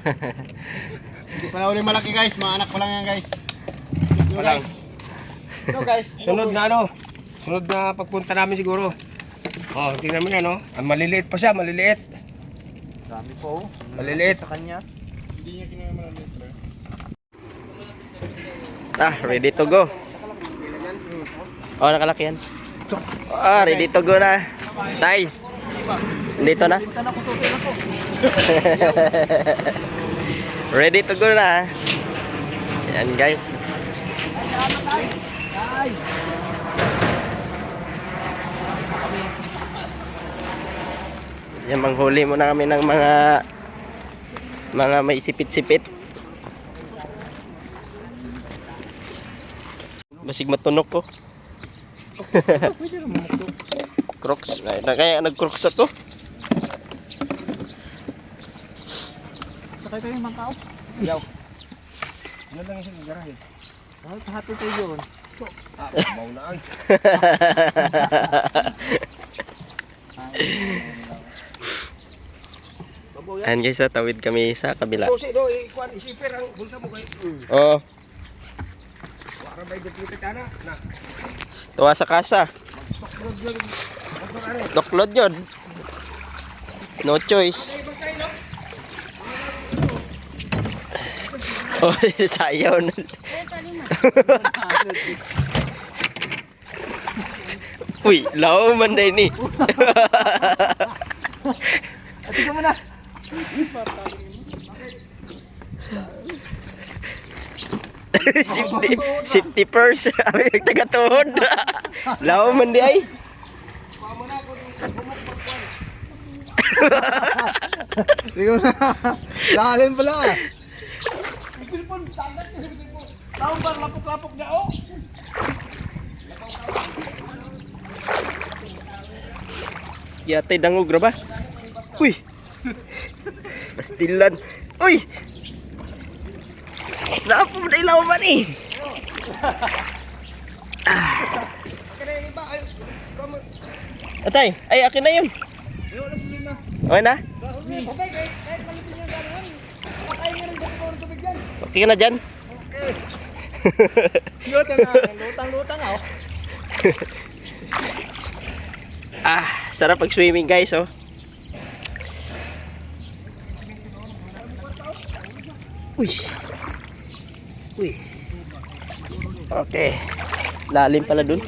Hindi pa na ulit malaki guys, mga anak ko lang yan guys. Yo guys. Yo guys. Sunod na ano? Sunod na pagpunta namin siguro. Oh, tingnan mo na no. Ang maliliit pa siya, maliliit. Dami po. Maliliit Sa kanya. Hindi niya kinaya maliliit. Ready to go. Oh, nakalaki yan. Ready to go na. Tay. Dito na. Ready to go na. Yan guys. Yan, manghuli muna kami ng mga may sipit-sipit. Basig matunok ko. Crocs. Kaya nag-crocs ako. Sakay tayo ng mangkaw. Yaw. Ano lang yung garahe? Hati tayo yun. Mau na ay. Ayan guys, tawid kami sa kabila. So, do ikuan isipir ang bulsa mo kay. Oh, Wala ba dito kana? Na. tuwa sa kasa. Doklod yun. No choice. Oh, sayaw na. Uy, lao man day ni. Atigan mo na. Safety first. Abi taga-tuhod. Lao man di ay. Atigan mo na. Lalim pala. Silpon, tagat ko. Tawag ba, lapok-lapok niya oh. Yate dangog ra ba? Uy. Pastilan. Uy. Naapo mo na ilaw man eh. Atay, ay akin na yun. Okay na? Okay, kahit malitin yung gano'n. Pakain nga rin dito po ng tubig yan. Okay ka na dyan? Okay. Lutang-lutang oh. Sarap pag swimming guys oh. Uy. Uy. Okay. Lalim pala dun.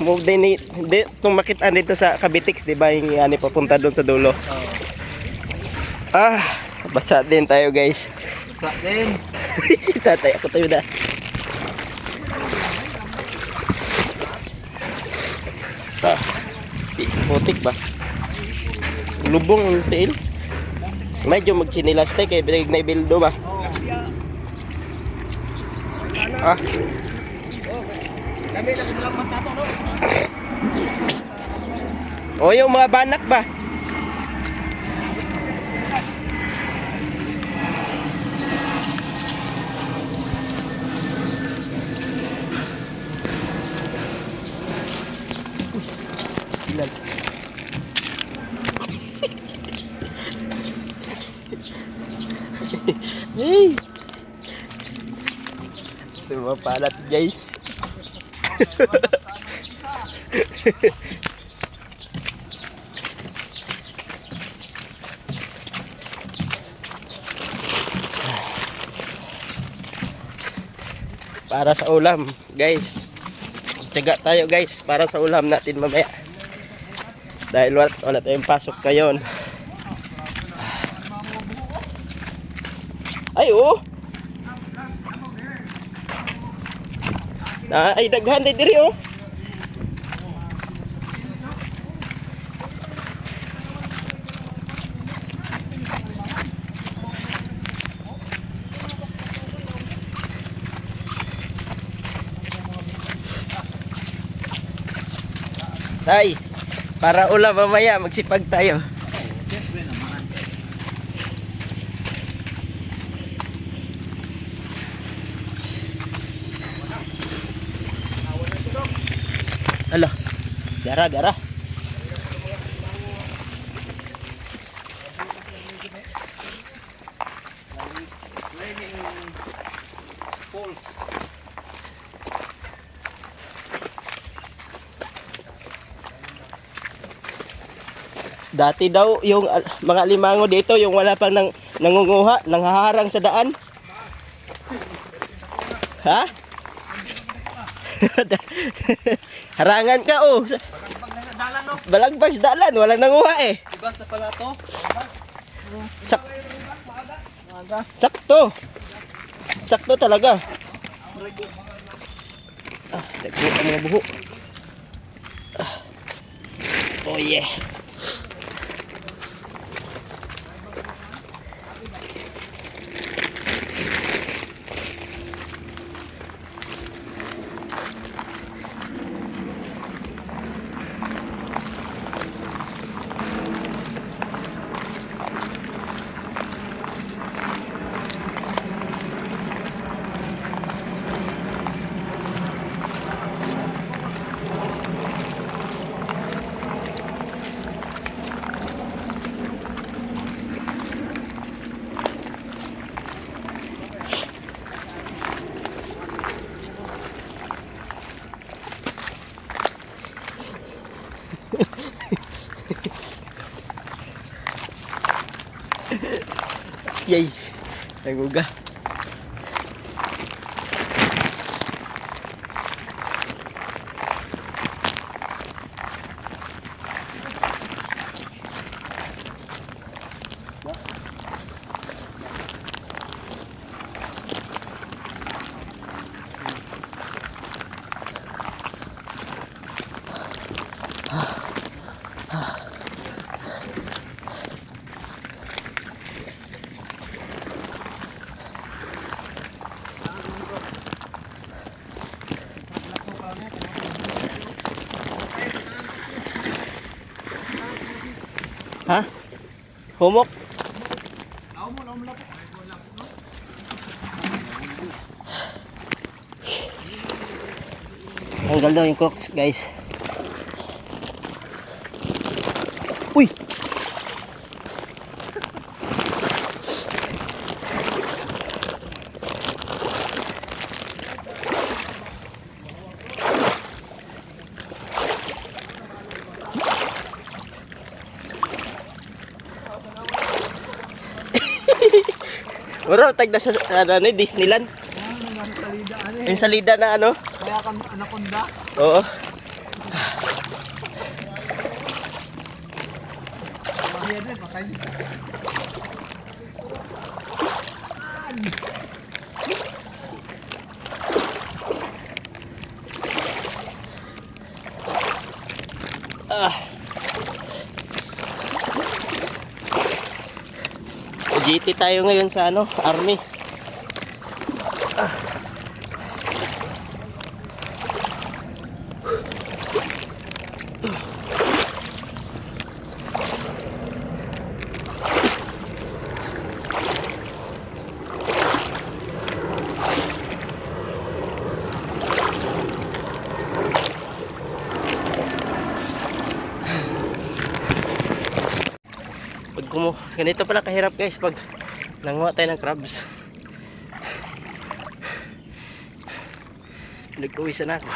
Move din ni tumakit dito sa Cavitex, di ba yung ani papunta doon sa dulo. Basa din tayo guys. Sa din. Si tatay ako tayo na. Putik ba? Lubong ang tail. Medyo magchinilas tayo kaya binigay na ibildo ba? Kami na bilang matato no. O yung mga banak ba? Pastilan. Hey! Mapalat guys. Para sa ulam guys. Tiyaga tayo guys para sa ulam natin mamaya. Dahil wala tayong pasok ngayon. Ay oh. Ay daghan diri oh. Tay, para ulam mamaya magsipag tayo. Ala, dara. Dati daw yung mga alimango dito, yung wala pang nangunguha, nanghaharang sa daan. Ha? Harangan ka oh. Balagbag sa dalan, walang nanguha eh. Diba sa pala to? Sakto. Sakto talaga. Dagko ang mga buho. Oh yeah. Yay. Naguga. Ha? Humok? Tanggal daw yung crocs, guys. Uy! Bro, tag na sa ano ni Disneyland. Yung salida na ano? Kaya kang anaconda. Oo. Mahirap din, patay. GT tayo ngayon sa ano, Army. Ganito pala kahirap guys pag nanguha tayo ng crabs. Nag-uwisan ako.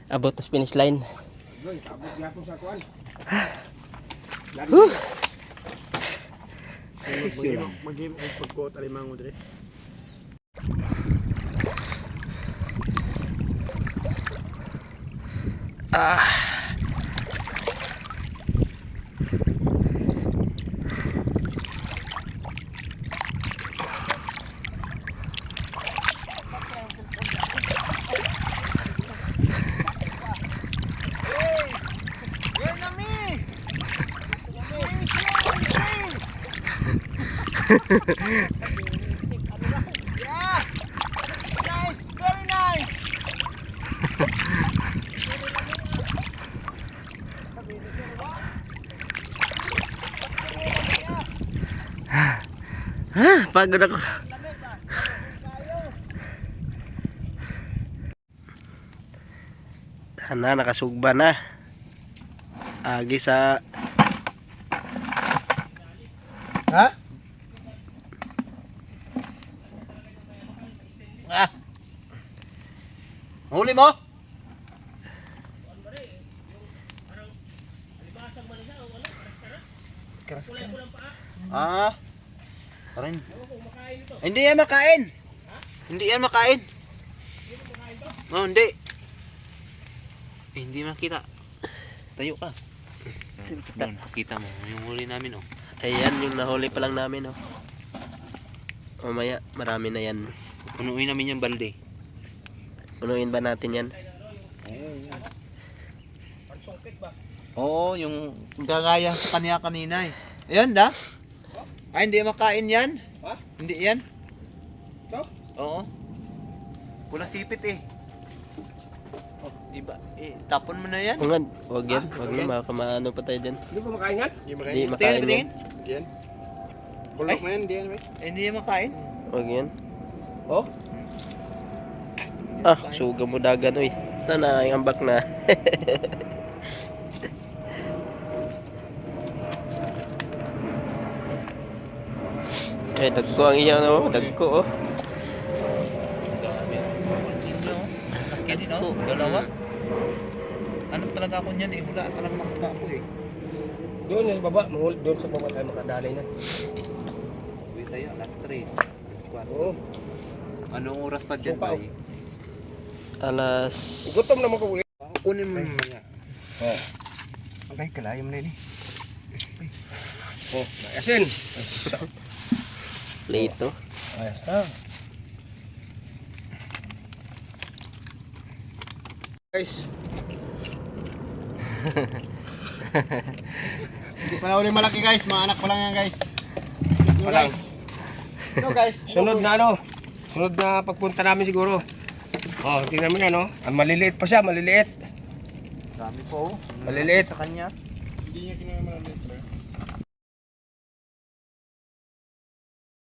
About the finish line. Mag-game ang pagkuot alimango dire. Yes! Nice! Very nice! Pagod ako. Na, nakasugba na. Agi sa Ha? Ah! Huli mo? Ah. Parin. Hindi yan makain. Hindi yan makain. Oh, hindi. Hindi makita. Tayo ka. Doon, kita mo. Yung huli namin, oh. ayan yung nahuli pa lang namin oh. Mamaya marami na yan. Punuin namin yung balde. Punuin ba natin yan? Oo, yung gagaya sa kanya kanina eh. Ayan, da? Ay, hindi makain yan. Ha? Hindi yan. Ito? Oo. Wala sipit eh. Oh, iba. Tapon mo na yan. Ungad, wag yan. Wag na, makamaano pa tayo dyan. Hindi ko makain yan? Di Tingin, makain yan. tingin. Hindi yan. Kulok mo yan, hindi yan. Hindi yan makain. Wag yan. Oh? Ah, suga mo dagan uy. Ito na, yung ambak na. Dagko ang iyan oh. Dagko oh. Laki din, oh. Dalawa. Ano talaga ako niyan eh. Wala talaga makapa ako eh. Doon sa baba, doon sa baba tayo makadalay na. Uwi tayo, alas 3. Oo. Anong oras pa dyan, Supa, bay? Alas Gutom naman ko. Kunin mo yung Oh. Okay, kalayo mo na yun eh. Oh, asin. Plito. Ayos na. Guys. Hindi pa na uli malaki guys, mga anak pa lang yan guys. Pa lang. Ito guys. Sunod na ano? Sunod na pagpunta namin siguro. Oh, tingnan mo yan, no? Ang maliliit pa siya, maliliit. Dami po. Maliliit. Sa kanya. Hindi niya kinaya maliliit.